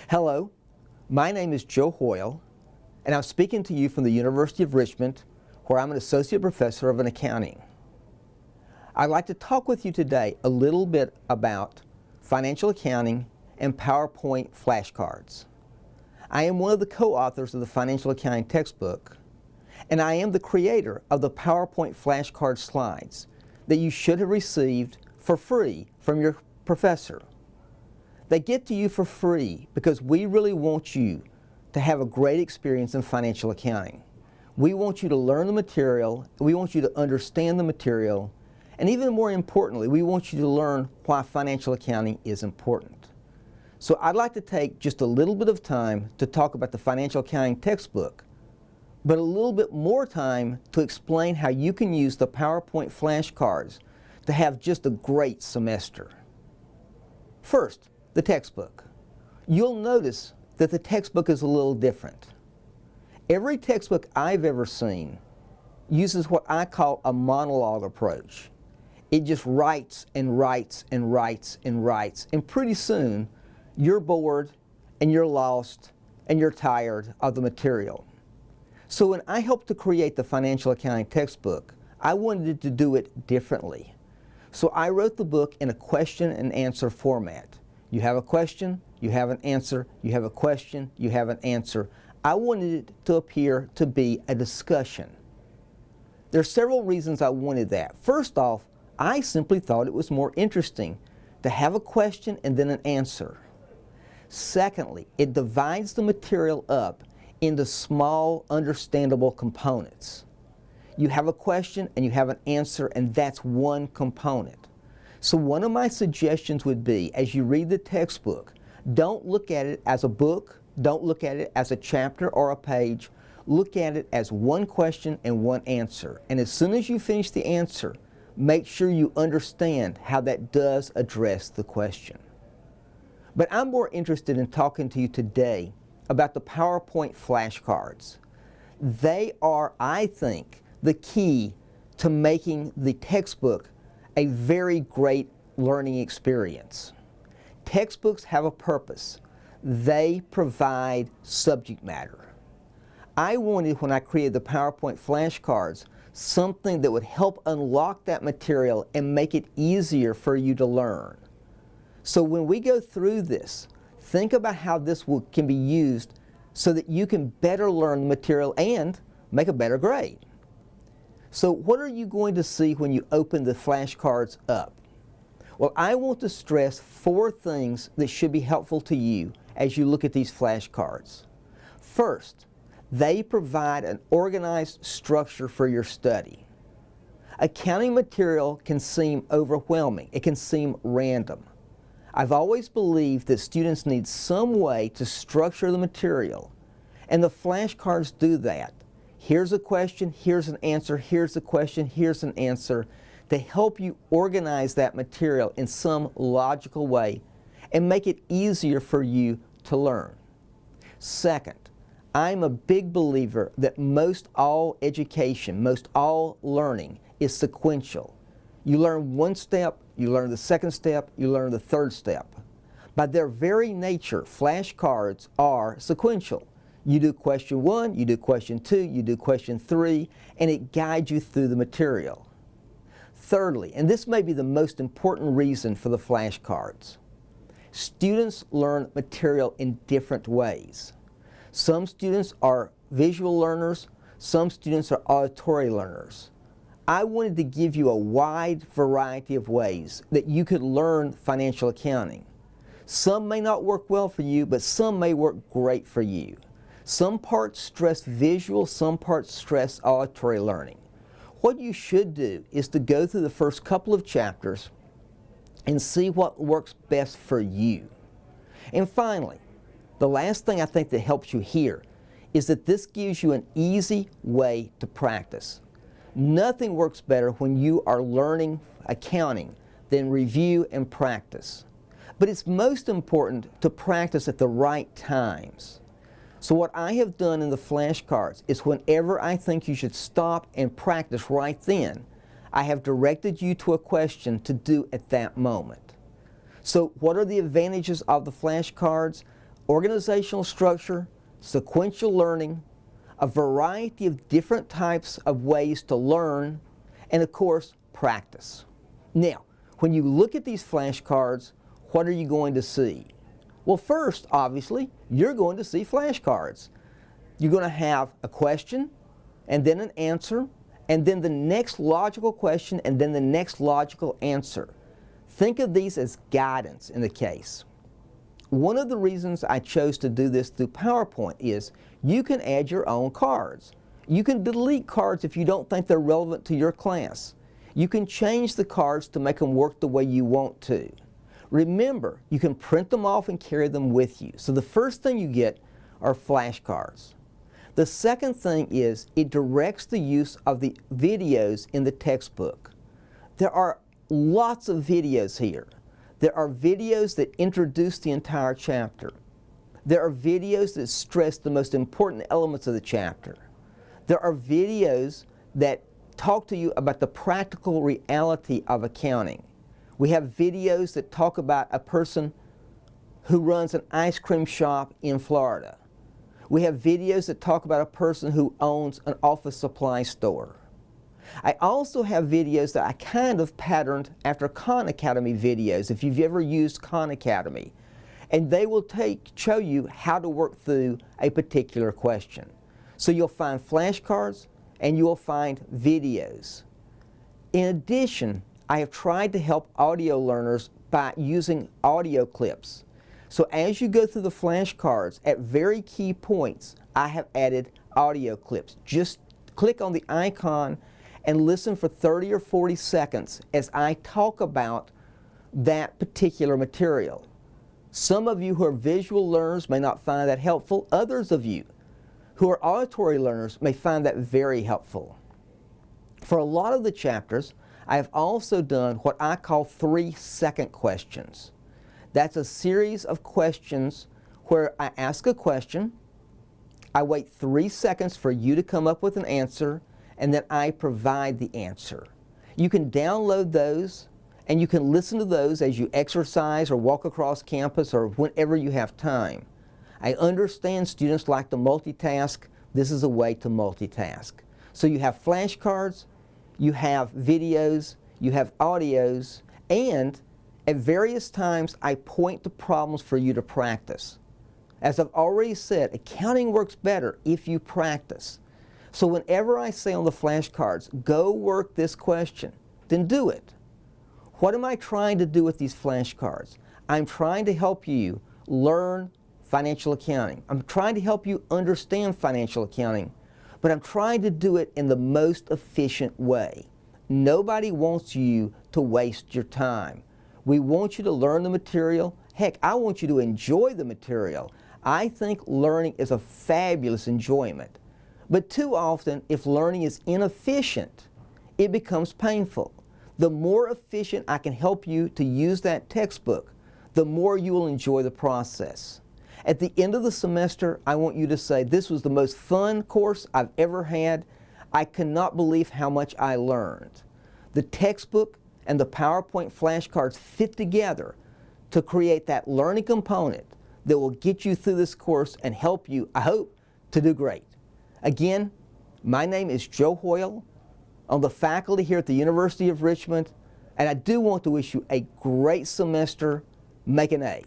Hello, my name is Joe Hoyle, and I'm speaking to you from the University of Richmond, where I'm an associate professor of accounting. I'd like to talk with you today a little bit about financial accounting and PowerPoint flashcards. I am one of the co-authors of the financial accounting textbook, and I am the creator of the PowerPoint flashcard slides that you should have received for free from your professor. They get to you for free because we really want you to have a great experience in financial accounting. We want you to learn the material, we want you to understand the material, and even more importantly, we want you to learn why financial accounting is important. So I'd like to take just a little bit of time to talk about the financial accounting textbook, but a little bit more time to explain how you can use the PowerPoint flashcards to have just a great semester. First, the textbook. You'll notice that the textbook is a little different. Every textbook I've ever seen uses what I call a monologue approach. It just writes and writes and writes and writes, and pretty soon you're bored and you're lost and you're tired of the material. So when I helped to create the financial accounting textbook, I wanted to do it differently. So I wrote the book in a question and answer format. You have a question, you have an answer, you have a question, you have an answer. I wanted it to appear to be a discussion. There are several reasons I wanted that. First off, I simply thought it was more interesting to have a question and then an answer. Secondly, it divides the material up into small, understandable components. You have a question and you have an answer, and that's one component. So one of my suggestions would be, as you read the textbook, don't look at it as a book, don't look at it as a chapter or a page, look at it as one question and one answer. And as soon as you finish the answer, make sure you understand how that does address the question. But I'm more interested in talking to you today about the PowerPoint flashcards. They are, I think, the key to making the textbook a very great learning experience. Textbooks have a purpose. They provide subject matter. I wanted, when I created the PowerPoint flashcards, something that would help unlock that material and make it easier for you to learn. So when we go through this, think about how this can be used so that you can better learn the material and make a better grade. So what are you going to see when you open the flashcards up? Well, I want to stress 4 things that should be helpful to you as you look at these flashcards. First, they provide an organized structure for your study. Accounting material can seem overwhelming. It can seem random. I've always believed that students need some way to structure the material, and the flashcards do that. Here's a question, here's an answer, here's a question, here's an answer, to help you organize that material in some logical way and make it easier for you to learn. Second, I'm a big believer that most all education, most all learning is sequential. You learn one step, you learn the second step, you learn the third step. By their very nature, flashcards are sequential. You do question 1, you do question 2, you do question 3, and it guides you through the material. Thirdly, and this may be the most important reason for the flashcards, students learn material in different ways. Some students are visual learners, some students are auditory learners. I wanted to give you a wide variety of ways that you could learn financial accounting. Some may not work well for you, but some may work great for you. Some parts stress visual, some parts stress auditory learning. What you should do is to go through the first couple of chapters and see what works best for you. And finally, the last thing I think that helps you here is that this gives you an easy way to practice. Nothing works better when you are learning accounting than review and practice. But it's most important to practice at the right times. So what I have done in the flashcards is whenever I think you should stop and practice right then, I have directed you to a question to do at that moment. So what are the advantages of the flashcards? organizational structure, sequential learning, a variety of different types of ways to learn, and of course, practice. Now, when you look at these flashcards, what are you going to see? Well, first, obviously, you're going to see flashcards. You're going to have a question, and then an answer, and then the next logical question, and then the next logical answer. Think of these as guidance in the case. One of the reasons I chose to do this through PowerPoint is you can add your own cards. You can delete cards if you don't think they're relevant to your class. You can change the cards to make them work the way you want to. Remember, you can print them off and carry them with you. So the first thing you get are flashcards. The second thing is it directs the use of the videos in the textbook. There are lots of videos here. There are videos that introduce the entire chapter. There are videos that stress the most important elements of the chapter. There are videos that talk to you about the practical reality of accounting. We have videos that talk about a person who runs an ice cream shop in Florida. We have videos that talk about a person who owns an office supply store. I also have videos that I kind of patterned after Khan Academy videos, if you've ever used Khan Academy. And they will show you how to work through a particular question. So you'll find flashcards and you'll find videos. In addition, I have tried to help audio learners by using audio clips. So as you go through the flashcards, at very key points, I have added audio clips. Just click on the icon and listen for 30 or 40 seconds as I talk about that particular material. Some of you who are visual learners may not find that helpful. Others of you who are auditory learners may find that very helpful. For a lot of the chapters, I have also done what I call 3-second questions. That's a series of questions where I ask a question, I wait 3 seconds for you to come up with an answer, and then I provide the answer. You can download those and you can listen to those as you exercise or walk across campus or whenever you have time. I understand students like to multitask. This is a way to multitask. So you have flashcards, you have videos, you have audios, and at various times I point to problems for you to practice. As I've already said, accounting works better if you practice. So whenever I say on the flashcards, go work this question, then do it. What am I trying to do with these flashcards? I'm trying to help you learn financial accounting. I'm trying to help you understand financial accounting, but I'm trying to do it in the most efficient way. Nobody wants you to waste your time. We want you to learn the material. Heck, I want you to enjoy the material. I think learning is a fabulous enjoyment. But too often, if learning is inefficient, it becomes painful. The more efficient I can help you to use that textbook, the more you will enjoy the process. At the end of the semester, I want you to say, this was the most fun course I've ever had. I cannot believe how much I learned. The textbook and the PowerPoint flashcards fit together to create that learning component that will get you through this course and help you, I hope, to do great. Again, my name is Joe Hoyle. I'm the faculty here at the University of Richmond, and I do want to wish you a great semester. Make an A.